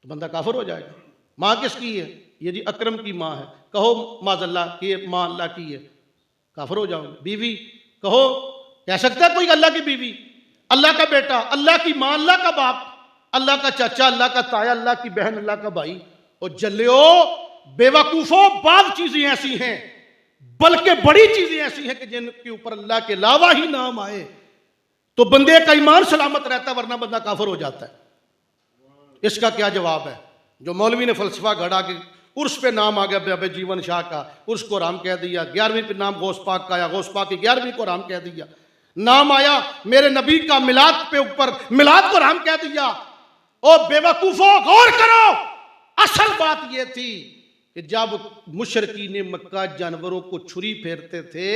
तो बंदा काफिर हो जाएगा। माँ किसकी है? ये जी अकरम की माँ है, कहो माज़ल्ला कि ये माँ अल्लाह की है, काफिर हो जाओगे। बीवी कहो, कह सकता है कोई अल्लाह की बीवी, अल्लाह का बेटा, अल्लाह की माँ, अल्लाह का बाप, अल्लाह का चाचा, अल्लाह का ताया, अल्लाह की बहन, अल्लाह का भाई। और जल्लियो बेवकूफो, बाद चीजें ऐसी हैं, बल्कि बड़ी चीजें ऐसी हैं कि जिनके ऊपर अल्लाह के अलावा ही नाम आए तो बंदे का ईमान सलामत रहता है, वरना बंदा काफिर हो जाता है। इसका क्या जवाब है? जो मौलवी ने फलसफा गढ़ा कि उर्स पे नाम आ गया बाबे जीवन शाह का, उर्स को राम कह दिया। 11वीं पे नाम गौस पाक का आया, गौस पाक की 11वीं को राम कह दिया। नाम आया मेरे नबी का मिलाद पे ऊपर, मिलाद को राम कह दिया। ओ बेवकूफो, गौर करो, असल बात यह थी कि जब मुशरकीन मक्का जानवरों को छुरी फेरते थे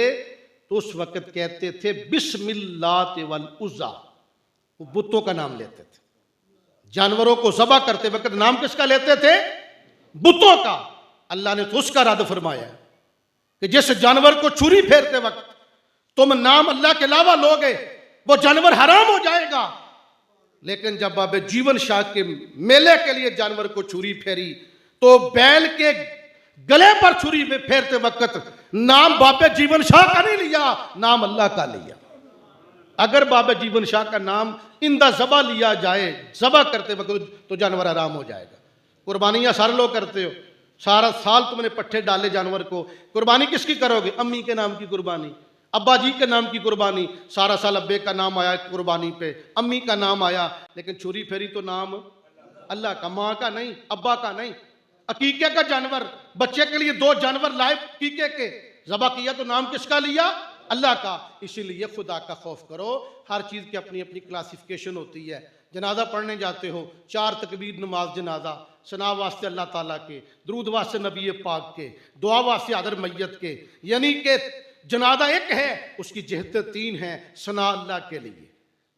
तो उस वक्त कहते थे बिस्मिल्लात वल उज़्ज़ा, वो बुतों का नाम लेते थे। जानवरों को ज़बह करते वक्त नाम किसका लेते थे? बुतों का। अल्लाह ने तो उसका रद्द फरमाया कि जिस जानवर को छुरी फेरते वक्त तुम नाम अल्लाह के अलावा लोगे वो जानवर हराम हो जाएगा। लेकिन जब बाबे जीवन शाह के मेले के लिए जानवर को छुरी फेरी तो बैल के गले पर छुरी फेरते वक्त नाम बाबे जीवन शाह का नहीं लिया, नाम अल्लाह का लिया। अगर बाबा जीवन शाह का नाम इंदा ज़बा लिया जाए ज़बा करते वक्त तो जानवर आराम हो जाएगा। कुर्बानियाँ सारे लोग करते हो, सारा साल तुमने पट्टे डाले जानवर को, कुर्बानी किसकी करोगे? अम्मी के नाम की कुर्बानी, अब्बा जी के नाम की कुर्बानी, सारा साल अब्बे का नाम आया कुर्बानी पे, अम्मी का नाम आया, लेकिन छुरी फेरी तो नाम अल्लाह का, माँ का नहीं, अब्बा का नहीं। अकीके का जानवर, बच्चे के लिए 2 जानवर लाए अकीके के, ज़बा किया तो नाम किसका लिया? अल्लाह का। इसीलिए खुदा का खौफ करो। हर चीज़ की अपनी अपनी क्लासिफिकेशन होती है। जनाजा पढ़ने जाते हो, 4 तकबीर नमाज जनाजा, सना वास्ते अल्लाह ताला के, दरूद वास्ते नबी पाक के, दुआ वास्ते आदर मैयत के, यानी कि जनाजा एक है, उसकी जहत 3 है, सना अल्लाह के लिए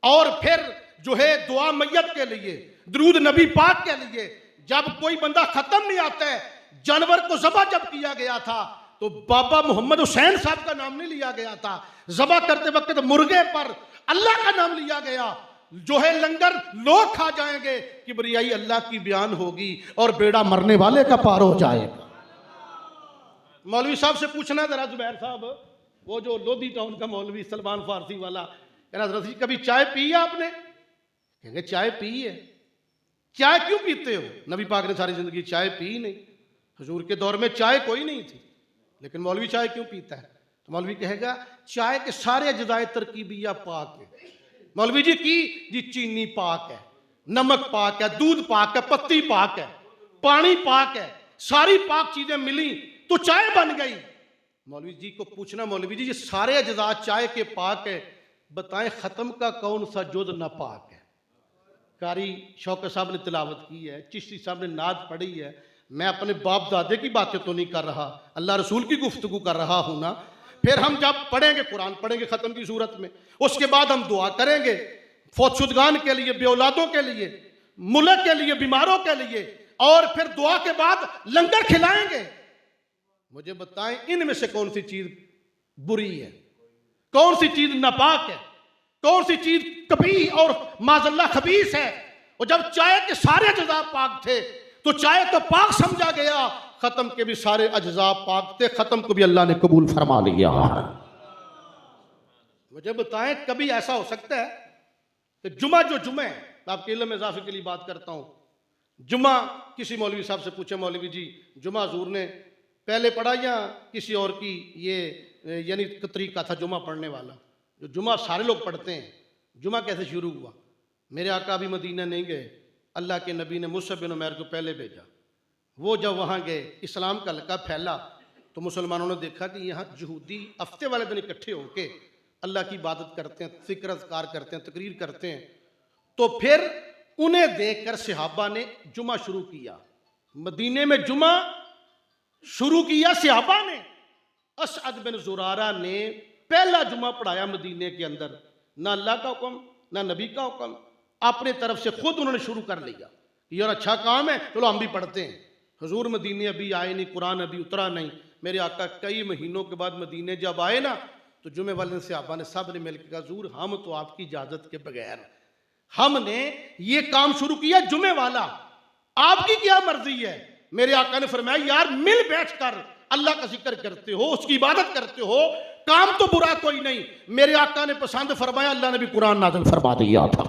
और फिर जो है दुआ मैयत के लिए, दरूद नबी पाक के लिए। जब कोई बंदा खत्म नहीं आता है, जानवर को ज़बह जब किया गया था तो बाबा मोहम्मद हुसैन साहब का नाम नहीं लिया गया था। ज़बह करते वक्त मुर्गे पर अल्लाह का नाम लिया गया। जो है लंगर लोग खा जाएंगे, किबरियाई अल्लाह की बयान होगी और बेड़ा मरने वाले का पार हो जाएगा। मौलवी साहब से पूछना जरा, जुबैर साहब, वो जो लोधी टाउन का मौलवी सलमान फारसी वाला, हजरत जी कभी चाय पी है आपने? कहेंगे चाय पी है। चाय क्यों पीते हो? नबी पाक ने सारी जिंदगी चाय पी नहीं, हुजूर के दौर में चाय कोई नहीं थी, लेकिन मौलवी चाय क्यों पीता है? तो मौलवी कहेगा चाय के सारे अज्जाए तरकीबिया पाक है। मौलवी जी की जी चीनी पाक है, नमक पाक है, दूध पाक है, पत्ती पाक है, पानी पाक है, सारी पाक चीजें मिली तो चाय बन गई। मौलवी जी को पूछना, मौलवी जी ये सारे अज्जा चाय के पाक है, बताएं खत्म का कौन सा जुज़ ना पाक है? कारी शौकत साहब ने तिलावत की है, चिश्ती साहब ने नाद पढ़ी है। मैं अपने बाप दादे की बातें तो नहीं कर रहा, अल्लाह रसूल की गुफ्तगू कर रहा हूं ना। फिर हम जब पढ़ेंगे, कुरान पढ़ेंगे खत्म की सूरत में, उसके बाद हम दुआ करेंगे फौतशुदगान के लिए, बेऔलादों के लिए, मुल्क के लिए, बीमारों के लिए, और फिर दुआ के बाद लंगर खिलाएंगे। मुझे बताएं इनमें से कौन सी चीज बुरी है, कौन सी चीज नापाक है, कौन सी चीज कबीह और माज़ल्ला खबीस है? और जब चाय के सारे अज्जा पाक थे तो चाय तो पाक समझा गया, खत्म के भी सारे अज्जा पाक थे, खत्म को भी अल्लाह ने कबूल फरमा लिया। मुझे बताएं कभी ऐसा हो सकता है कि जुमा जो जुमा है, आपके इल्म में इजाफे के लिए बात करता हूं, जुमा किसी मौलवी साहब से पूछे, मौलवी जी जुमा हुजूर ने पहले पढ़ा या किसी और की ये यानी तरीका था जुमा पढ़ने वाला? जो जुमा सारे लोग पढ़ते हैं, जुमा कैसे शुरू हुआ? मेरे आका भी मदीना नहीं गए, अल्लाह के नबी ने मुसअब बिन उमैर को पहले भेजा। वो जब वहाँ गए, इस्लाम का हल्का फैला तो मुसलमानों ने देखा कि यहाँ यहूदी हफ्ते वाले दिन इकट्ठे होके अल्लाह की इबादत करते हैं, ज़िक्र अज़कार करते हैं, तकरीर करते हैं। तो फिर उन्हें देखकर सहाबा ने जुमा शुरू किया। मदीने में जुमा शुरू किया सहाबा ने। असअद बिन ज़ुरारा ने पहला जुमा पढ़ाया मदीने के अंदर, ना अल्लाह का हुक्म ना नबी का हुक्म, अपने तरफ से खुद उन्होंने शुरू कर लिया। यार अच्छा काम है, चलो हम भी पढ़ते हैं। हुजूर मदीने अभी आए नहीं, कुरान अभी उतरा नहीं। मेरे आका कई महीनों के बाद मदीने जब आए ना, तो जुमे वाले सहाबा ने सब ने मिलकर कहा, हुजूर हम तो आपकी इजाजत के बगैर हमने ये काम शुरू किया जुमे वाला। आपकी क्या मर्जी है? मेरे आका ने फरमाया यार मिल बैठकर अल्लाह का जिक्र करते हो, उसकी इबादत करते हो, काम तो बुरा कोई नहीं। मेरे आका ने पसंद फरमाया, अल्लाह ने भी कुरान नाज़िल फरमा दिया था।